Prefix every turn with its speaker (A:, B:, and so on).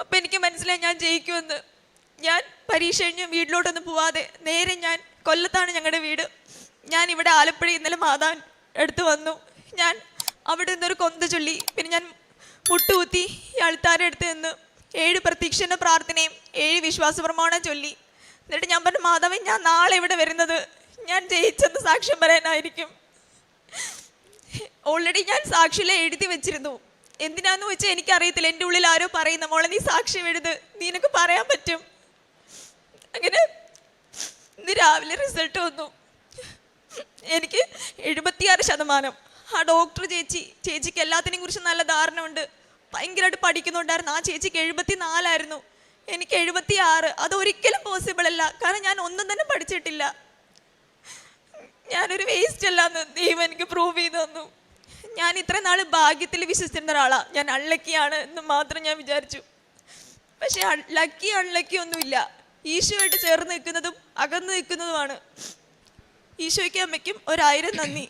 A: അപ്പം എനിക്ക് മനസ്സിലായി ഞാൻ ജയിക്കുമെന്ന്. ഞാൻ പരീക്ഷ കഴിഞ്ഞ് വീട്ടിലോട്ടൊന്നും പോവാതെ നേരെ ഞാൻ കൊല്ലത്താണ് ഞങ്ങളുടെ വീട്. ഞാൻ ഇവിടെ ആലപ്പുഴ ഇന്നലെ മാതാൻ അടുത്ത് വന്നു. ഞാൻ അവിടെ നിന്നൊരു കൊന്ത ചൊല്ലി. പിന്നെ ഞാൻ മുട്ടുകുത്തി ഈ ആൾത്താരുടെ അടുത്ത് നിന്ന് 7 പ്രതീക്ഷണ പ്രാർത്ഥനയും 7 വിശ്വാസ പ്രമാണം ചൊല്ലി. എന്നിട്ട് ഞാൻ പറഞ്ഞു, മാതാവേ ഞാൻ നാളെ ഇവിടെ വരുന്നത് ഞാൻ ജയിച്ചെന്ന് സാക്ഷ്യം പറയാനായിരിക്കും. ഓൾറെഡി ഞാൻ സാക്ഷിയിലെ എഴുതി വെച്ചിരുന്നു. എന്തിനാന്ന് വെച്ചാൽ എനിക്കറിയത്തില്ല. എൻ്റെ ഉള്ളിൽ ആരോ പറയുന്ന, മോളെ നീ സാക്ഷ്യം എഴുത്, നിനക്ക് പറയാൻ പറ്റും. അങ്ങനെ ഇന്ന് രാവിലെ റിസൾട്ട് വന്നു. എനിക്ക് 76%. ആ ഡോക്ടർ ചേച്ചിക്ക് എല്ലാത്തിനെയും കുറിച്ച് നല്ല ധാരണ ഉണ്ട്, ഭയങ്കരമായിട്ട് പഠിക്കുന്നുണ്ടായിരുന്നു. ആ ചേച്ചിക്ക് 74 എനിക്ക് 76. അതൊരിക്കലും പോസിബിൾ അല്ല, കാരണം ഞാൻ ഒന്നും തന്നെ പഠിച്ചിട്ടില്ല. ഞാനൊരു വേസ്റ്റ് അല്ലാന്ന് ദൈവം എനിക്ക് പ്രൂവ് ചെയ്ത് തന്നു. ഞാൻ ഇത്രയും നാൾ ഭാഗ്യത്തിൽ വിശ്വസിച്ചിരുന്ന ഒരാളാണ്. ഞാൻ അൺലക്കിയാണ് എന്ന് മാത്രം ഞാൻ വിചാരിച്ചു. പക്ഷെ ലക്കി അൺലക്കി ഒന്നുമില്ല. ഈശോയായിട്ട് ചേർന്ന് നിൽക്കുന്നതും അകന്ന് നിൽക്കുന്നതുമാണ്. ഈശോയ്ക്ക് അമ്മയ്ക്കും 1000 നന്ദി.